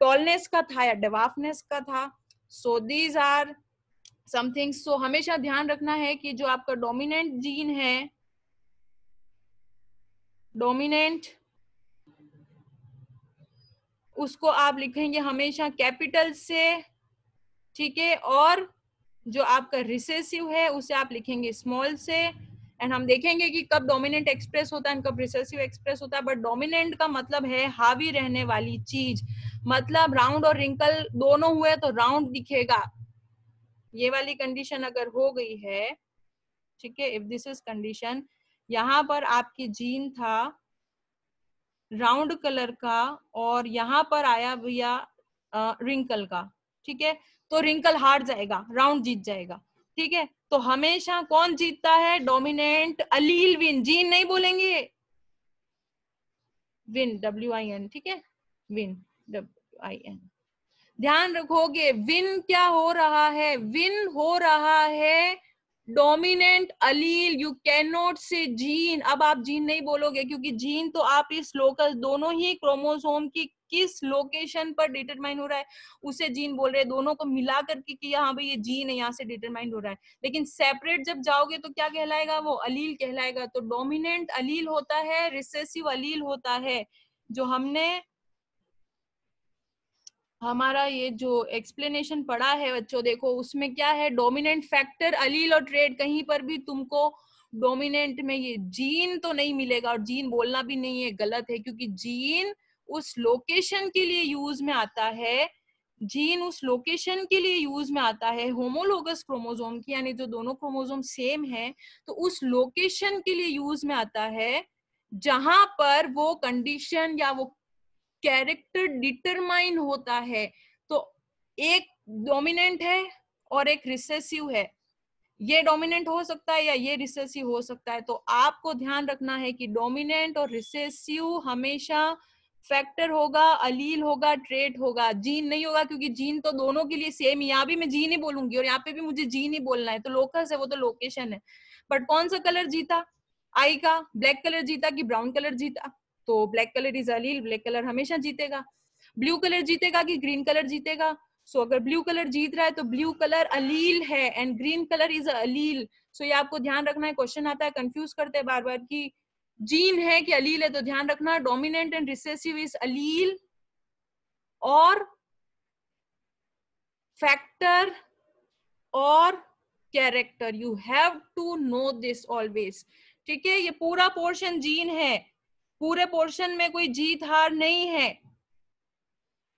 टॉलनेस का था या डवार्फनेस का था। So these are something. So हमेशा ध्यान रखना है कि जो आपका डोमिनेंट जीन है, डोमिनेंट, उसको आप लिखेंगे हमेशा कैपिटल से, ठीक है, और जो आपका रिसेसिव है उसे आप लिखेंगे स्मॉल से। एंड हम देखेंगे कि कब डोमिनेंट एक्सप्रेस होता है, कब रिसेसिव एक्सप्रेस होता है। बट डोमिनेंट का मतलब है हावी रहने वाली चीज, मतलब राउंड और रिंकल दोनों हुए तो राउंड दिखेगा, ये वाली कंडीशन अगर हो गई है, ठीक है, इफ दिस इज कंडीशन, यहाँ पर आपकी जीन था राउंड कलर का और यहाँ पर आया भैया रिंकल का, ठीक है, तो रिंकल हार जाएगा, राउंड जीत जाएगा, ठीक है। तो हमेशा कौन जीतता है, डोमिनेंट अलील विन, जीन नहीं बोलेंगे, विन, WIN, ठीक है, विन, WIN। ध्यान रखोगे विन क्या हो रहा है, विन हो रहा है dominant Aleel, you can not से जीन। अब आप जीन नहीं बोलोगे क्योंकि जीन तो आप इस लोकल दोनों ही क्रोमोसोम की किस लोकेशन पर डिटरमाइन हो रहा है उसे जीन बोल रहे हैं, दोनों को मिला करके कि हाँ भाई ये जीन है, यहाँ से डिटरमाइन हो रहा है। लेकिन सेपरेट जब जाओगे तो क्या कहलाएगा, वो अलील कहलाएगा। तो डोमिनेंट अलील होता है, रिसेसिव अलील होता है। जो हमने हमारा ये जो एक्सप्लेनेशन पढ़ा है बच्चों, देखो उसमें क्या है, डोमिनेंट फैक्टर, अलील और ट्रेट, कहीं पर भी तुमको डोमिनेंट में ये जीन तो नहीं मिलेगा, और जीन बोलना भी नहीं है, गलत है, क्योंकि जीन उस लोकेशन के लिए यूज में आता है, जीन उस लोकेशन के लिए यूज में आता है होमोलोगस क्रोमोसोम की, यानी जो दोनों क्रोमोसोम सेम है तो उस लोकेशन के लिए यूज में आता है जहां पर वो कंडीशन या वो कैरेक्टर डिटरमाइन होता है। तो एक डोमिनेंट है और एक रिसेसिव है, ये डोमिनेंट हो सकता है या ये रिसेसिव हो सकता है। तो आपको ध्यान रखना है कि डोमिनेंट और रिसेसिव हमेशा फैक्टर होगा, अलील होगा, ट्रेट होगा, जीन नहीं होगा, क्योंकि जीन तो दोनों के लिए सेम, यहाँ भी मैं जीन ही बोलूंगी और यहाँ पे भी मुझे जीन ही बोलना है, तो लोकस है, वो तो लोकेशन है। बट कौन सा कलर जीता, आई का ब्लैक कलर जीता कि ब्राउन कलर जीता, तो black colour is allele, black colour हमेशा जीतेगा। ब्लू कलर जीतेगा कि ग्रीन कलर जीतेगा, सो अगर ब्लू कलर जीत रहा है तो ब्लू कलर अलील है एंड ग्रीन कलर इज अलील. सो ये आपको ध्यान रखना है. क्वेश्चन आता है, कंफ्यूज करते हैं बार बार कि जीन है कि अलील है, तो ध्यान रखना dominant and recessive is allele और फैक्टर और character. You have to know this always. ठीक है, ये पूरा पोर्शन जीन है, पूरे पोर्शन में कोई जीत हार नहीं है.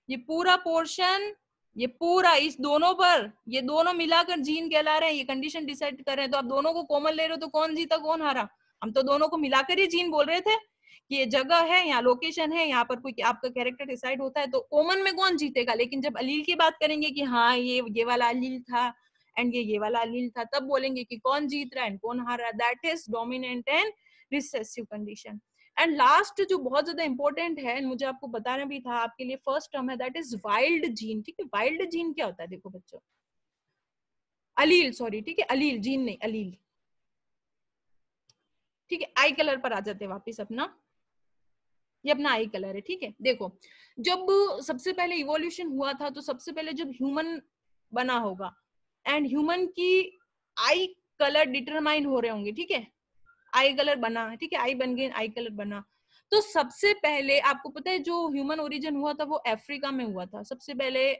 ये पूरा पोर्शन, ये पूरा इस दोनों पर, ये दोनों मिलाकर जीन कहला रहे हैं. ये कंडीशन डिसाइड कर रहे हैं. तो आप दोनों को कॉमन ले रहे हो तो कौन जीता कौन हारा? हम तो दोनों को मिलाकर ही जीन बोल रहे थे कि ये जगह है, यहाँ लोकेशन है, यहाँ पर कोई आपका कैरेक्टर डिसाइड होता है, तो कॉमन में कौन जीतेगा. लेकिन जब अलील की बात करेंगे कि हाँ ये वाला अलील था एंड ये वाला अलील था, तब बोलेंगे कि कौन जीत रहा है कौन हार रहा है. That is dominant and recessive condition. And last जो बहुत ज्यादा इंपॉर्टेंट है, मुझे आपको बताना भी था, आपके लिए फर्स्ट टर्म है, दैट इज वाइल्ड जीन. ठीक है, वाइल्ड जीन क्या होता है? देखो बच्चों, अलील, सॉरी, ठीक है, अलील, जीन नहीं, अलील. ठीक है, आई कलर पर आ जाते हैं वापिस अपना. ये अपना आई कलर है. ठीक है, देखो, जब सबसे पहले इवोल्यूशन हुआ था, तो सबसे पहले जब ह्यूमन बना होगा एंड ह्यूमन की आई कलर डिटरमाइन हो रहे होंगे. ठीक है, आई कलर बना, ठीक है, आई बन गई, आई कलर बना. तो सबसे पहले आपको पता है जो ह्यूमन ओरिजिन हुआ था वो अफ्रीका में हुआ था. सबसे पहले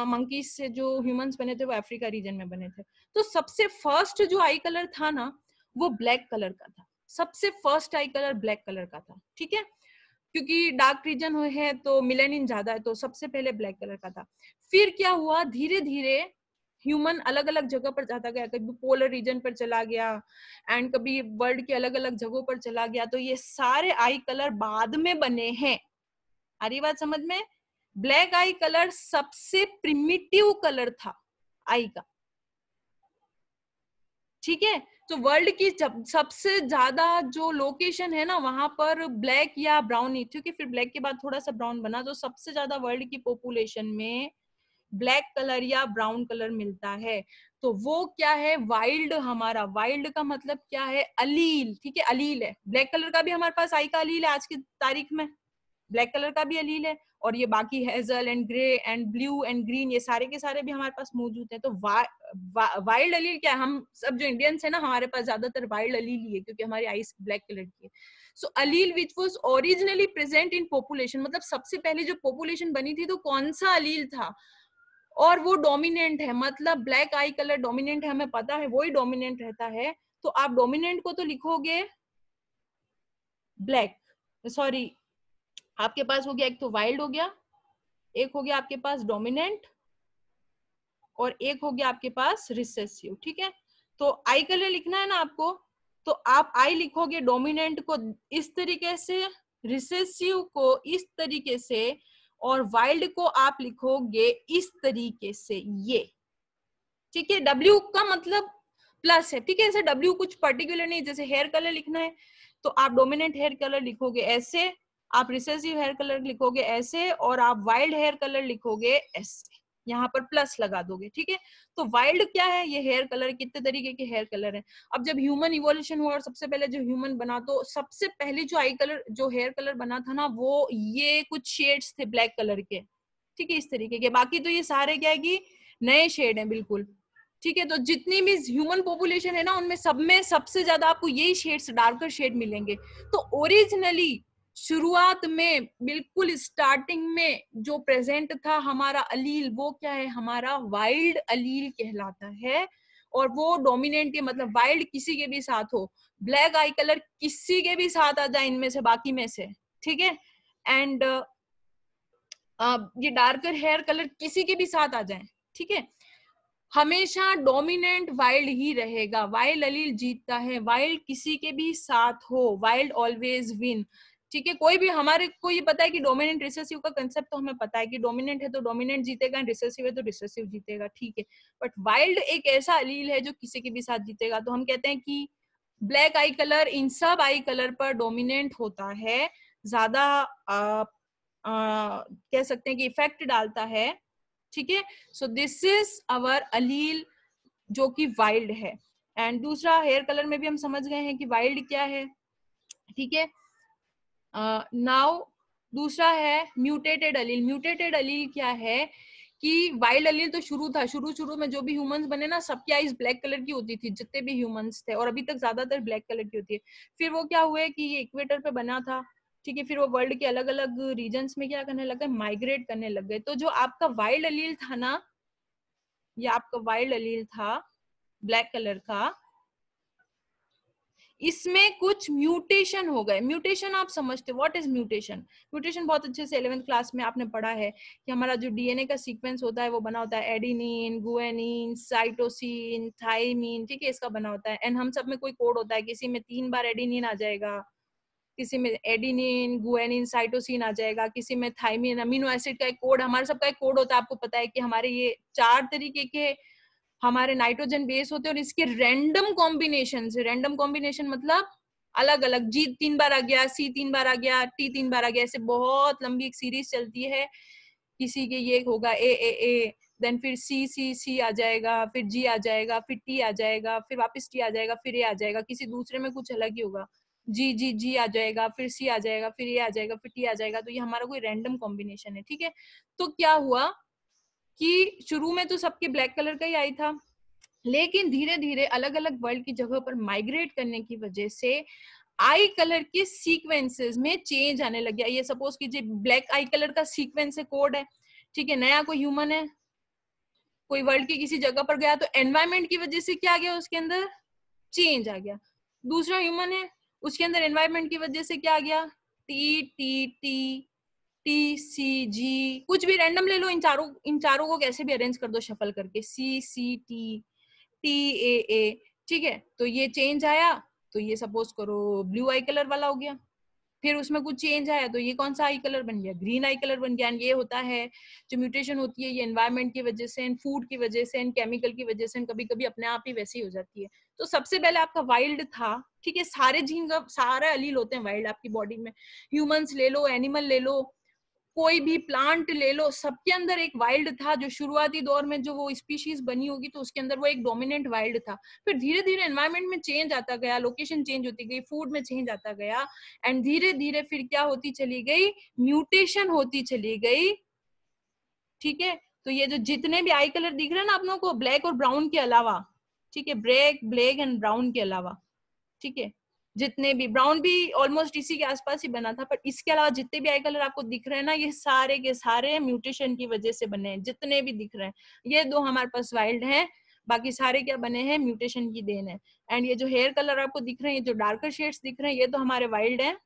मंकीज से जो ह्यूमंस बने थे वो अफ्रीका रीजन में बने थे. तो सबसे फर्स्ट जो आई कलर था ना, वो ब्लैक कलर का था. सबसे फर्स्ट आई कलर ब्लैक कलर का था. ठीक है, क्योंकि डार्क रीजन है तो मिलेनिन ज्यादा है, तो सबसे पहले ब्लैक कलर का था. फिर क्या हुआ, धीरे धीरे ह्यूमन अलग अलग जगह पर जाता गया. कभी पोलर रीजन पर चला गया एंड कभी वर्ल्ड के अलग अलग जगहों पर चला गया. तो ये सारे आई कलर बाद में बने हैं. आ रही बात समझ में? ब्लैक आई कलर सबसे प्रिमिटिव कलर था आई का. ठीक है, तो वर्ल्ड की सबसे ज्यादा जो लोकेशन है ना, वहां पर ब्लैक या ब्राउन ही, क्योंकि फिर ब्लैक के बाद थोड़ा सा ब्राउन बना. तो सबसे ज्यादा वर्ल्ड की पॉपुलेशन में ब्लैक कलर या ब्राउन कलर मिलता है. तो वो क्या है? वाइल्ड. हमारा वाइल्ड का मतलब क्या है? अलील. ठीक है, अलील है. ब्लैक कलर का भी हमारे पास आई का अलील है आज की तारीख में, ब्लैक कलर का भी अलील है. और ये बाकी hazel and grey and blue and green, ये सारे के सारे भी हमारे पास मौजूद हैं. तो वाइल्ड अलील क्या है? हम सब जो इंडियंस है ना, हमारे पास ज्यादातर वाइल्ड अलील ही है, क्योंकि हमारी आईज ब्लैक कलर की है. So allele which was originally present in population, मतलब सबसे पहले जो पॉपुलेशन बनी थी तो कौन सा अलील था, और वो डोमिनेंट है. मतलब ब्लैक आई कलर डोमिनेंट है, हमें पता है वही डोमिनेंट रहता है. तो आप डोमिनेंट को तो लिखोगे ब्लैक, सॉरी, आपके पास हो गया एक तो वाइल्ड हो गया, एक हो गया आपके पास डोमिनेंट, और एक हो गया आपके पास रिसेसिव. ठीक है, तो आई कलर लिखना है ना आपको, तो आप आई लिखोगे डोमिनेंट को इस तरीके से, रिसेसिव को इस तरीके से, और वाइल्ड को आप लिखोगे इस तरीके से, ये. ठीक है, डब्ल्यू का मतलब प्लस है. ठीक है, ऐसे डब्ल्यू कुछ पर्टिकुलर नहीं. जैसे हेयर कलर लिखना है तो आप डोमिनेंट हेयर कलर लिखोगे ऐसे, आप रिसेसिव हेयर कलर लिखोगे ऐसे, और आप वाइल्ड हेयर कलर लिखोगे ऐसे, यहाँ पर प्लस लगा दोगे. ठीक है, तो वाइल्ड क्या है? ये हेयर कलर. कितने तरीके के हेयर कलर है? अब जब ह्यूमन इवोल्यूशन हुआ और सबसे पहले जो ह्यूमन बना, तो सबसे पहले जो आई कलर, जो हेयर कलर बना था ना, वो ये कुछ शेड्स थे ब्लैक कलर के. ठीक है, इस तरीके के. बाकी तो ये सारे क्या है कि नए शेड हैं बिल्कुल. ठीक है, तो जितनी भी ह्यूमन पॉपुलेशन है ना, उनमें सब में सबसे ज्यादा आपको यही शेड्स, डार्कर शेड मिलेंगे. तो ओरिजिनली शुरुआत में बिल्कुल स्टार्टिंग में जो प्रेजेंट था हमारा अलील, वो क्या है? हमारा वाइल्ड अलील कहलाता है. और वो डोमिनेंट के मतलब वाइल्ड किसी के भी साथ हो, ब्लैक आई कलर किसी के भी साथ आ जाए इनमें से, बाकी में से. ठीक है, एंड ये डार्कर हेयर कलर किसी के भी साथ आ जाए. ठीक है, हमेशा डोमिनेंट वाइल्ड ही रहेगा. वाइल्ड अलील जीतता है, वाइल्ड किसी के भी साथ हो, वाइल्ड ऑलवेज विन. ठीक है, कोई भी, हमारे को ये पता है कि डोमिनेंट रिसेसिव का कंसेप्ट तो हमें पता है कि डोमिनेंट है तो डोमिनेंट जीतेगा, रिसेसिव है तो रिसेसिव जीतेगा. ठीक है, बट वाइल्ड एक ऐसा अलील है जो किसी के भी साथ जीतेगा. तो हम कहते हैं कि ब्लैक आई कलर इन सब आई कलर पर डोमिनेंट होता है, ज्यादा कह सकते हैं कि इफेक्ट डालता है. ठीक है, सो दिस इज अवर अलील जो कि वाइल्ड है. एंड दूसरा हेयर कलर में भी हम समझ गए हैं कि वाइल्ड क्या है. ठीक है, नाउ दूसरा है म्यूटेटेड अलील. म्यूटेटेड अलील क्या है कि वाइल्ड एलील तो शुरू में जो भी ह्यूमंस बने ना, सबकी आईज ब्लैक कलर की होती थी, जितने भी ह्यूमंस थे, और अभी तक ज्यादातर ब्लैक कलर की होती है। फिर वो क्या हुआ कि ये इक्वेटर पे बना था, ठीक है, फिर वो वर्ल्ड के अलग अलग रीजन्स में क्या करने लगे, माइग्रेट करने लग गए। तो जो आपका वाइल्ड एलील था ना, ये आपका वाइल्ड एलील था ब्लैक कलर का, इसमें कुछ म्यूटेशन हो गए। म्यूटेशन आप समझते हो, व्हाट इज म्यूटेशन? म्यूटेशन बहुत अच्छे से 11th क्लास में आपने पढ़ा है कि हमारा जो डीएनए का सीक्वेंस होता है वो बना होता है एडेनिन, गुआनिन, साइटोसिन, थाइमिन, ठीक है, इसका बना होता है। एंड हम सब में कोई कोड होता है, किसी में 3 बार एडेनिन आ जाएगा, किसी में एडेनिन, गुआनिन, साइटोसिन आ जाएगा, किसी में थाइमिन, अमीनो एसिड का एक कोड, हमारे सबका एक कोड होता है। आपको पता है कि हमारे ये 4 तरीके के हमारे नाइट्रोजन बेस होते हैं, और इसके रैंडम कॉम्बिनेशन से, रैंडम कॉम्बिनेशन मतलब अलग अलग, जी 3 बार आ गया, सी 3 बार आ गया, टी 3 बार आ गया, ऐसे बहुत लंबी एक सीरीज चलती है। किसी के ये होगा ए, देन फिर सी आ जाएगा, फिर जी आ जाएगा, फिर टी आ जाएगा, फिर वापस टी आ जाएगा, फिर ए आ जाएगा। किसी दूसरे में कुछ अलग ही होगा, जी आ जाएगा, फिर सी आ जाएगा, फिर ए आ जाएगा, फिर टी आ जाएगा। तो ये हमारा कोई रैंडम कॉम्बिनेशन है, ठीक है। तो क्या हुआ कि शुरू में तो सबके ब्लैक कलर का ही आई था, लेकिन धीरे धीरे अलग अलग वर्ल्ड की जगह पर माइग्रेट करने की वजह से आई कलर के सीक्वेंसेस में चेंज आने लग गया। ये सपोज कीजिए ब्लैक आई कलर का सीक्वेंस है, कोड है, ठीक है। नया कोई ह्यूमन है, कोई वर्ल्ड की किसी जगह पर गया, तो एनवायरमेंट की वजह से क्या आ गया, उसके अंदर चेंज आ गया। दूसरा ह्यूमन है, उसके अंदर एनवायरमेंट की वजह से क्या आ गया, T T T T C G, कुछ भी रैंडम ले लो, इन चारों को कैसे भी अरेंज कर दो शफल करके, सी सी टी टी ए, ठीक है। तो ये चेंज आया, तो ये सपोज करो ब्लू आई कलर वाला हो गया। फिर उसमें कुछ चेंज आया, तो ये कौन सा आई कलर बन गया, ग्रीन आई कलर बन गया। एंड ये होता है जो म्यूटेशन होती है, ये एनवायरमेंट की वजह से, फूड की वजह से, केमिकल की वजह से, कभी कभी अपने आप ही वैसी हो जाती है। तो सबसे पहले आपका वाइल्ड था, ठीक है। सारे जीन का सारे अलील होते हैं वाइल्ड आपकी बॉडी में, ह्यूमंस ले लो, एनिमल ले लो, कोई भी प्लांट ले लो, सबके अंदर एक वाइल्ड था। जो शुरुआती दौर में जो वो स्पीशीज बनी होगी, तो उसके अंदर वो एक डोमिनेंट वाइल्ड था। फिर धीरे धीरे एनवायरमेंट में चेंज आता गया, लोकेशन चेंज होती गई, फूड में चेंज आता गया, एंड धीरे धीरे फिर क्या होती चली गई, म्यूटेशन होती चली गई, ठीक है। तो ये जो जितने भी आई कलर दिख रहे हैं ना आप लोगों को, ब्लैक और ब्राउन के अलावा, ठीक है, ब्लैक एंड ब्राउन के अलावा, ठीक है, जितने भी, ब्राउन भी ऑलमोस्ट इसी के आसपास ही बना था, पर इसके अलावा जितने भी आई कलर आपको दिख रहे हैं ना, ये सारे के सारे म्यूटेशन की वजह से बने हैं। जितने भी दिख रहे हैं, ये 2 हमारे पास वाइल्ड हैं, बाकी सारे क्या बने हैं, म्यूटेशन की देन है। एंड ये जो हेयर कलर आपको दिख रहे हैं, ये जो डार्कर शेड्स दिख रहे हैं, ये तो हमारे वाइल्ड हैं,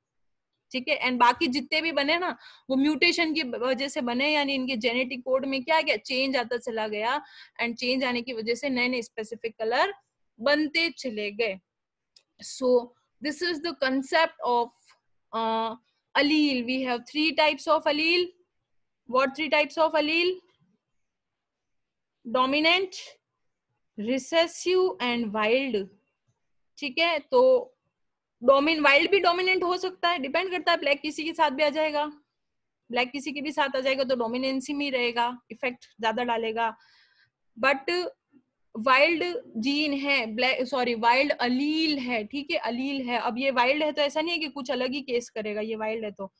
ठीक है। एंड बाकी जितने भी बने ना, वो म्यूटेशन की वजह से बने, यानी इनके जेनेटिक कोड में क्या गया, चेंज आता चला गया, एंड चेंज आने की वजह से नए नए स्पेसिफिक कलर बनते चले गए। So this is the concept of allele. We have 3 types of allele. What 3 types of allele? Dominant, recessive and wild. ठीक है, तो वाइल्ड भी डोमिनेंट हो सकता है, डिपेंड करता है, ब्लैक किसी के साथ भी आ जाएगा, ब्लैक किसी के भी साथ आ जाएगा, तो डोमिनेंसी में रहेगा, इफेक्ट ज्यादा डालेगा। बट वाइल्ड जीन है, वाइल्ड अलील है, ठीक है, अलील है। अब ये वाइल्ड है तो ऐसा नहीं है कि कुछ अलग ही केस करेगा, ये वाइल्ड है तो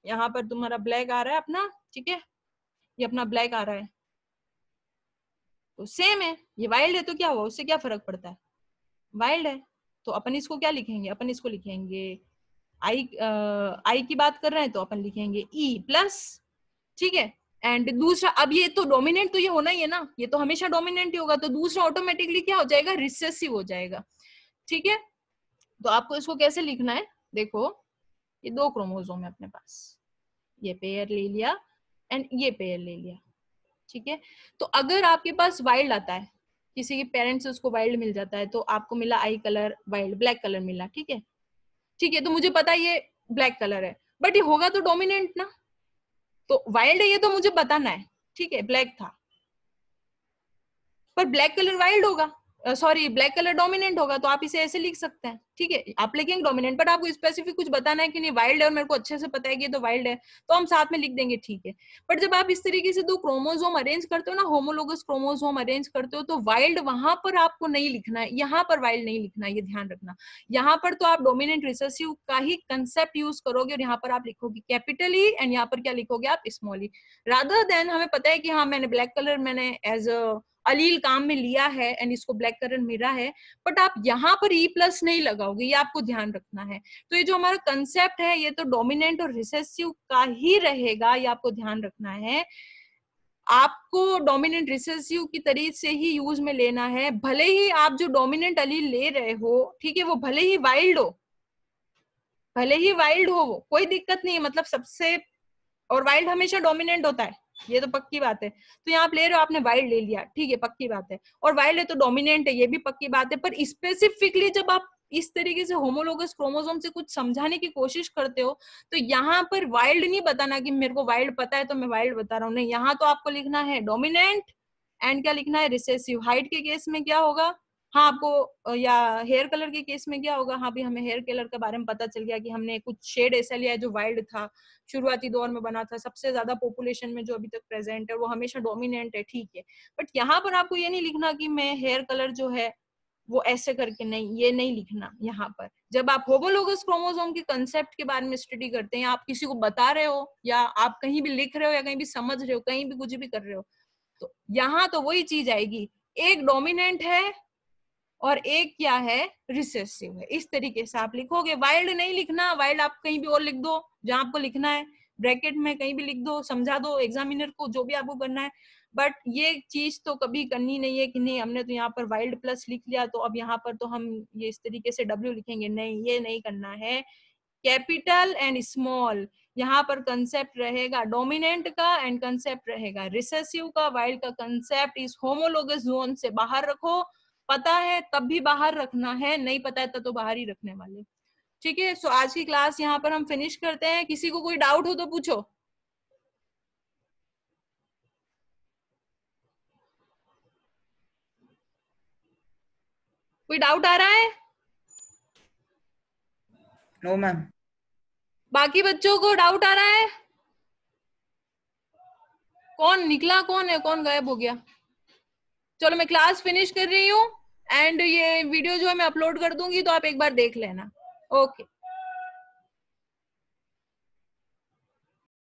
यहाँ पर तुम्हारा ब्लैक आ रहा है अपना, ठीक है, ये अपना ब्लैक आ रहा है, तो सेम है, ये वाइल्ड है तो क्या हुआ, उससे क्या फर्क पड़ता है, वाइल्ड है। तो अपन इसको क्या लिखेंगे, अपन इसको लिखेंगे आई की बात कर रहे हैं तो अपन लिखेंगे ई प्लस, ठीक है। एंड दूसरा, अब ये तो डोमिनेंट तो ये होना ही है ना, ये तो हमेशा डोमिनेंट ही होगा, तो दूसरा ऑटोमेटिकली क्या हो जाएगा, रिसेसिव हो जाएगा, ठीक है। तो आपको इसको कैसे लिखना है, देखो ये 2 क्रोमोसोम है अपने पास, ये पेयर ले लिया एंड ये पेयर ले लिया, ठीक है। तो अगर आपके पास वाइल्ड आता है, किसी के पेरेंट्स से उसको वाइल्ड मिल जाता है, तो आपको मिला आई कलर वाइल्ड, ब्लैक कलर मिला, ठीक है, ठीक है। तो मुझे पता है ये ब्लैक कलर है, बट ये होगा तो डोमिनेंट ना, तो वाइल्ड है ये तो मुझे बताना है, ठीक है, ब्लैक था, पर ब्लैक कलर वाइल्ड होगा, सॉरी ब्लैक कलर डोमिनेंट होगा तो आप इसे ऐसे लिख सकते हैं, ठीक है। आप लिखेंगे डोमिनेंट, बट आपको स्पेसिफिक कुछ बताना है कि नहीं वाइल्ड है और मेरे को अच्छे से पता है कि ये तो वाइल्ड है, तो हम साथ में लिख देंगे, ठीक है। बट जब आप इस तरीके से दो क्रोमोसोम अरेंज करते हो ना, होमोलोगस क्रोमोसोम अरेंज करते हो, तो वाइल्ड वहां पर आपको नहीं लिखना है, यहाँ पर वाइल्ड नहीं लिखना है, ये ध्यान रखना। यहाँ पर तो आप डोमिनेंट रिसेसिव का ही कंसेप्ट यूज करोगे और यहाँ पर आप लिखोगे कैपिटल ई एंड यहाँ पर क्या लिखोगे आप, स्मॉल ई। रादर देन हमें पता है कि हाँ मैंने ब्लैक कलर मैंने एज अ अलील काम में लिया है एंड इसको ब्लैक कलर मिला है, बट आप यहाँ पर ई प्लस नहीं लगाओगे, ये आपको ध्यान रखना है। तो ये जो हमारा कंसेप्ट है ये तो डोमिनेंट और रिसेसिव का ही रहेगा, ये आपको ध्यान रखना है। आपको डोमिनेंट रिसेसिव की तरीके से ही यूज में लेना है, भले ही आप जो डोमिनेंट अलील ले रहे हो, ठीक है, वो भले ही वाइल्ड हो, भले ही वाइल्ड हो, वो कोई दिक्कत नहीं है, मतलब सबसे, और वाइल्ड हमेशा डोमिनेंट होता है, ये तो पक्की बात है। तो यहाँ आप ले रहे हो, आपने वाइल्ड ले लिया, ठीक है, पक्की बात है, और वाइल्ड है तो डोमिनेंट है, ये भी पक्की बात है। पर स्पेसिफिकली जब आप इस तरीके से होमोलोगस क्रोमोसोम से कुछ समझाने की कोशिश करते हो, तो यहाँ पर वाइल्ड नहीं बताना कि मेरे को वाइल्ड पता है तो मैं वाइल्ड बता रहा हूँ, नहीं, यहाँ तो आपको लिखना है डोमिनेंट एंड क्या लिखना है, रिसेसिव। हाइट के केस में क्या होगा, हाँ आपको, या हेयर कलर के केस में क्या होगा, हाँ भी हमें हेयर कलर के बारे में पता चल गया कि हमने कुछ शेड ऐसा लिया है जो वाइल्ड था, शुरुआती दौर में बना था, सबसे ज्यादा पॉपुलेशन में जो अभी तक प्रेजेंट है वो हमेशा डोमिनेंट है, ठीक है। बट यहाँ पर आपको ये नहीं लिखना कि मैं हेयर कलर जो है वो ऐसे करके, नहीं, ये नहीं लिखना। यहाँ पर जब आप होमोलोगस क्रोमोसोम के कंसेप्ट के बारे में स्टडी करते हैं, आप किसी को बता रहे हो या आप कहीं भी लिख रहे हो या कहीं भी समझ रहे हो, कहीं भी कुछ भी कर रहे हो, तो यहाँ तो वही चीज आएगी, एक डोमिनेंट है और एक क्या है, रिसेसिव है। इस तरीके से आप लिखोगे, वाइल्ड नहीं लिखना, वाइल्ड आप कहीं भी और लिख दो जहां आपको लिखना है, ब्रैकेट में कहीं भी लिख दो, समझा दो एग्जामिनर को, जो भी आपको करना है। बट ये चीज तो कभी करनी नहीं है कि नहीं हमने तो यहाँ पर वाइल्ड प्लस लिख लिया तो अब यहाँ पर तो हम ये इस तरीके से डब्ल्यू लिखेंगे, नहीं, ये नहीं करना है। कैपिटल एंड स्मॉल, यहाँ पर कंसेप्ट रहेगा डोमिनेंट का एंड कंसेप्ट रहेगा रिसेसिव का। वाइल्ड का कंसेप्ट इस होमोलोगस जोन से बाहर रखो, पता है तब भी बाहर रखना है, नहीं पता है तो बाहर ही रखने वाले, ठीक है। सो आज की क्लास यहाँ पर हम फिनिश करते हैं। किसी को कोई डाउट हो तो पूछो। कोई डाउट आ रहा है? No ma'am. बाकी बच्चों को डाउट आ रहा है? कौन निकला, कौन है, कौन गायब हो गया? चलो मैं क्लास फिनिश कर रही हूँ एंड ये वीडियो जो है मैं अपलोड कर दूंगी तो आप एक बार देख लेना। ओके।